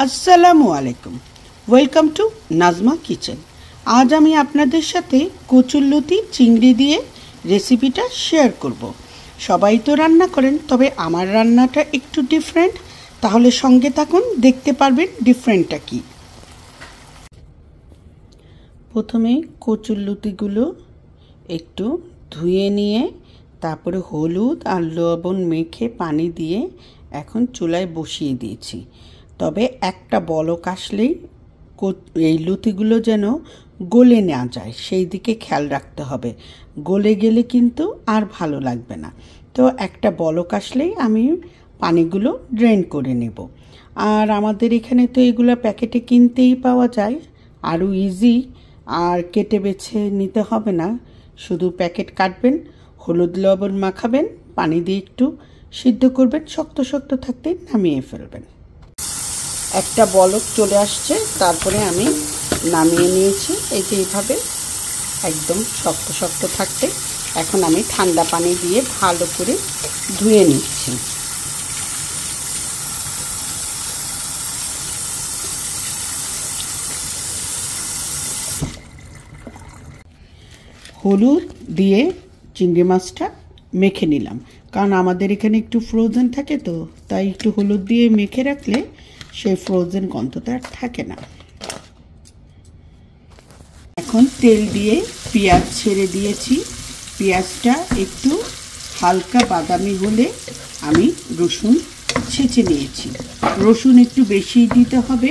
আসসালামু আলাইকুম। Welcome to Nazma kitchen. আজ আমি আপনাদের সাথে কচুরলতি চিংড়ি দিয়ে রেসিপিটা শেয়ার করব। সবাই তো রান্না করেন, তবে আমার রান্নাটা একটু ডিফারেন্ট। তাহলে সঙ্গে থাকুন, দেখতে পারবেন ডিফারেন্টটা কি। প্রথমে কচুরলতিগুলো একটু ধুয়ে নিয়ে তারপরে হলুদ আর লবণ মেখে পানি দিয়ে এখন চুলায় বসিয়ে দিয়েছি। তবে একটা বলক আসলেই এই লতিগুলো যেন গলে না যায় সেই দিকে খেয়াল রাখতে হবে। গলে গেলে কিন্তু আর ভালো লাগবে না। তো একটা বলক আসলেই আমি পানিগুলো ড্রেন করে নেব। আর আমাদের এখানে তো এগুলো প্যাকেটে কিনতেই পাওয়া যায়, আরও ইজি। আর কেটে বেছে নিতে হবে না, শুধু প্যাকেট কাটবেন, হলুদ লবণ মাখাবেন, পানি দিয়ে একটু সিদ্ধ করবেন, শক্ত শক্ত থাকতে নামিয়ে ফেলবেন। একটা বলক চলে আসছে, তারপরে আমি নামিয়ে নিয়েছি। এই যে এইভাবে একদম শক্ত শক্ত থাকতে এখন আমি ঠান্ডা পানি দিয়ে ভালো করে ধুয়ে নিচ্ছি। হলুদ দিয়ে চিংড়ি মাছটা মেখে নিলাম, কারণ আমাদের এখানে একটু ফ্রোজেন থাকে, তো তাই একটু হলুদ দিয়ে মেখে রাখলে সেই ফ্রোজেন গন্ধটা আর থাকে না। এখন তেল দিয়ে পেঁয়াজ ছেড়ে দিয়েছি। পেঁয়াজটা একটু হালকা বাদামি হলে আমি রসুন ছেঁচে নিয়েছি। রসুন একটু বেশি দিতে হবে,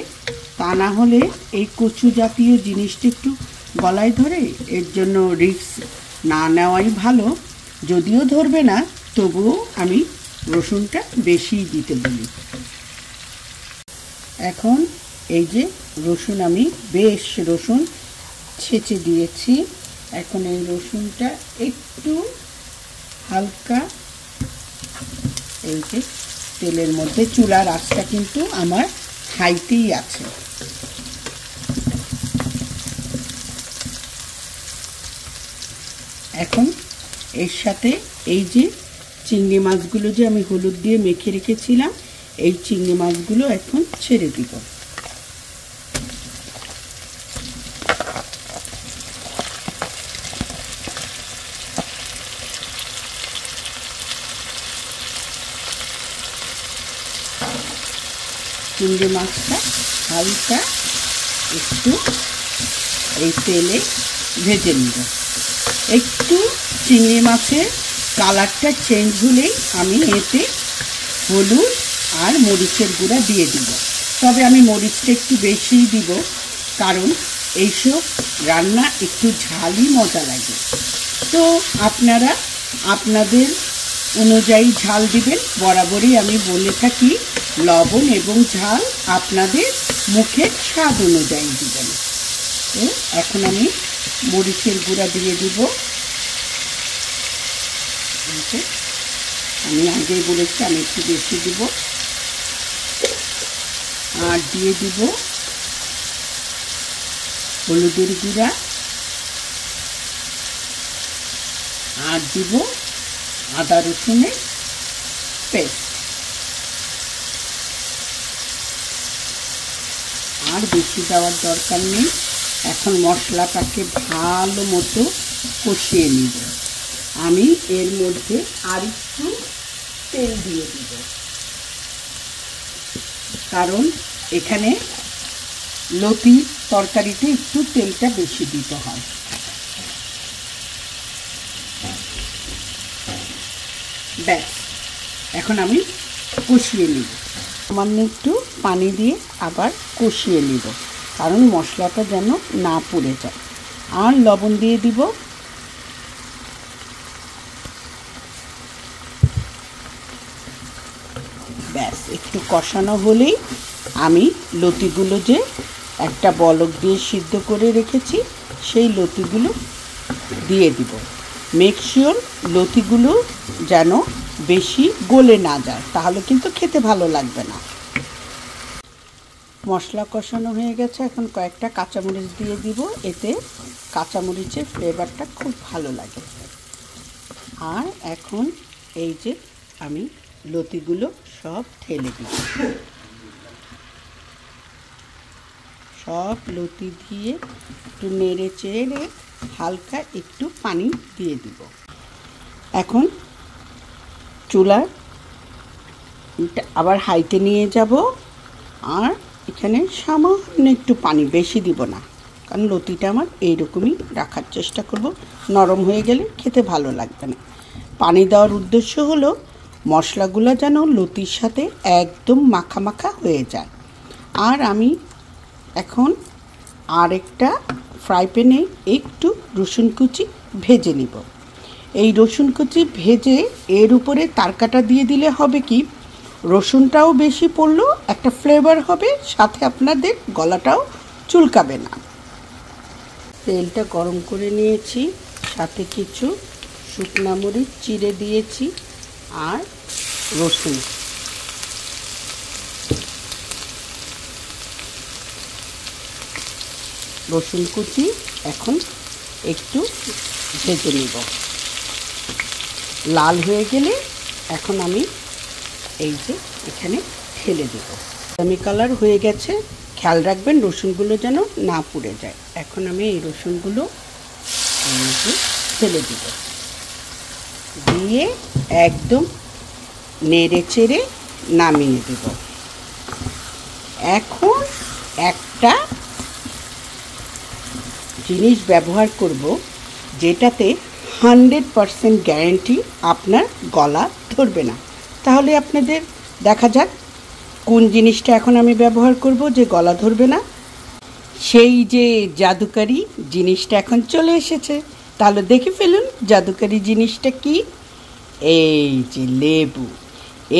তা না হলে এই কচু জাতীয় জিনিসটা একটু গলায় ধরে, এর জন্য রিস্ক না নেওয়াই ভালো। যদিও ধরবে না, তবুও আমি রসুনটা বেশি দিতে বলি। এখন এই যে রসুন, আমি বেশ রসুন ছেঁচে দিয়েছি। এখন এই রসুনটা একটু হালকা এই যে তেলের মধ্যে, চুলার আঁচটা কিন্তু আমার হাইতেই আছে। এখন এর সাথে এই যে চিংড়ি মাছগুলো যে আমি হলুদ দিয়ে মেখে রেখেছিলাম, এই চিংড়ি মাছগুলো এখন ছেড়ে দিব। চিংড়ি মাছটা হালকা একটু এই তেলে ভেজে নিব। একটু চিংড়ি মাছের কালারটা চেঞ্জ হলেই আমি এতে হলুদ আর মরিচের গুঁড়া দিয়ে দিব। তবে আমি মরিচটা একটু বেশিই দিব, কারণ এইসব রান্না একটু ঝালই মজা লাগে। তো আপনারা আপনাদের অনুযায়ী ঝাল দিবেন। বরাবরই আমি বলে থাকি, লবণ এবং ঝাল আপনাদের মুখের স্বাদ অনুযায়ী দিবেন। তো এখন আমি মরিচের গুঁড়া দিয়ে দিব। আমি আগেই বলেছি আমি একটু বেশি দিব। আর দিয়ে দিব হলুদের গুঁড়া, আর দিব আদা রসুনের পেস্ট। আর বেশি দেওয়ার দরকার নেই। এখন মশলাটাকে ভালো মতো কষিয়ে নিব। আমি এর মধ্যে আর একটু তেল দিয়ে দিব, কারণ এখানে লতি তরকারিতে একটু তেলটা বেশি দিতে হয়। ব্যাস, এখন আমি কষিয়ে নিব। সামান্য একটু পানি দিয়ে আবার কষিয়ে নিব, কারণ মশলাটা যেন না পুড়ে যায়। আর লবণ দিয়ে দিব। ব্যাস, একটু কষানো হলেই আমি লতিগুলো যে একটা বলক দিয়ে সিদ্ধ করে রেখেছি, সেই লতিগুলো দিয়ে দিব। মেক শিওর লতিগুলো যেন বেশি গলে না যায়, তাহলে কিন্তু খেতে ভালো লাগবে না। মশলা কষানো হয়ে গেছে, এখন কয়েকটা কাঁচামরিচ দিয়ে দিব। এতে কাঁচামরিচের ফ্লেভারটা খুব ভালো লাগে। আর এখন এই যে আমি লতিগুলো সব ঢেলে দিব। সব লতি দিয়ে একটু নেড়ে চেড়ে হালকা একটু পানি দিয়ে দিব। এখন চুলার আবার হাইতে নিয়ে যাব, আর এখানে সামান্য একটু পানি, বেশি দিব না, কারণ লতিটা আমার এইরকমই রাখার চেষ্টা করব, নরম হয়ে গেলে খেতে ভালো লাগবে না। পানি দেওয়ার উদ্দেশ্য হলো মশলাগুলো যেন লতির সাথে একদম মাখা মাখা হয়ে যায়। আর আমি এখন আরেকটা ফ্রাই প্যানে একটু রসুন কুচি ভেজে নিব। এই রসুন কুচি ভেজে এর উপরে তারকাটা দিয়ে দিলে হবে কি, রসুনটাও বেশি পড়লো, একটা ফ্লেভার হবে, সাথে আপনাদের গলাটাও চুলকাবে না। তেলটা গরম করে নিয়েছি, সাথে কিছু শুকনা মরিচ চিড়ে দিয়েছি আর রসুন। রসুন কুচি এখন একটু ভেজে নিব। লাল হয়ে গেলে এখন আমি এই যে এখানে ঢেলে দেব। বাদামি কালার হয়ে গেছে, খেয়াল রাখবেন রসুনগুলো যেন না পুড়ে যায়। এখন আমি এই রসুনগুলো ঢেলে দেব, দিয়ে একদম নেড়ে চেড়ে নামিয়ে দেব। এখন একটা জিনিস ব্যবহার করব যেটাতে 100% গ্যারান্টি আপনার গলা ধরবে না। তাহলে আপনাদের দেখা যাক কোন জিনিসটা এখন আমি ব্যবহার করব যে গলা ধরবে না। সেই যে জাদুকারি জিনিসটা এখন চলে এসেছে, তাহলে দেখে ফেলুন জাদুকারি জিনিসটা কি। এই যে লেবু,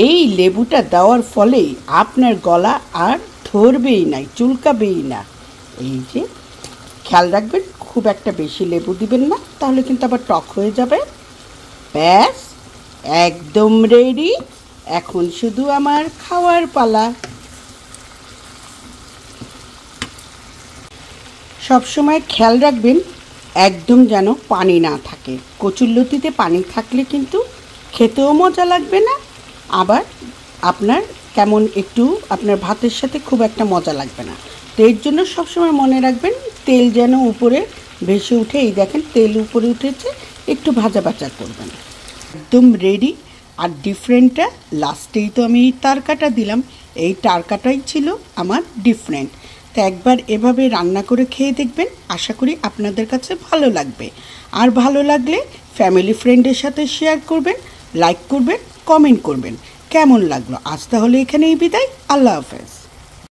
এই লেবুটা দেওয়ার ফলে আপনার গলা আর ধরবেই না, চুলকাবেই না। এই যে খেয়াল রাখবেন খুব একটা বেশি লেবু দিবেন না, তাহলে কিন্তু আবার টক হয়ে যাবে। ব্যাস একদম রেডি, এখন শুধু আমার খাওয়ার পালা। সবসময় খেয়াল রাখবেন একদম যেন পানি না থাকে। কচুরলতিতে পানি থাকলে কিন্তু খেতেও মজা লাগবে না, আবার আপনার কেমন একটু আপনার ভাতের সাথে খুব একটা মজা লাগবে না। তো এর জন্য সবসময় মনে রাখবেন তেল যেন উপরে ভেসে উঠে। এই দেখেন তেল উপরে উঠেছে, একটু ভাজা ভাজা করবেন। একদম রেডি। আর ডিফারেন্টটা লাস্টেই তো আমি এই তারকাটা দিলাম, এই তারকাটাই ছিল আমার ডিফারেন্ট। তো একবার এভাবে রান্না করে খেয়ে দেখবেন, আশা করি আপনাদের কাছে ভালো লাগবে। আর ভালো লাগলে ফ্যামিলি ফ্রেন্ডের সাথে শেয়ার করবেন, লাইক করবেন, কমেন্ট করবেন কেমন লাগলো। আজ তাহলে এখানেই বিদায়, আল্লাহ হাফেজ।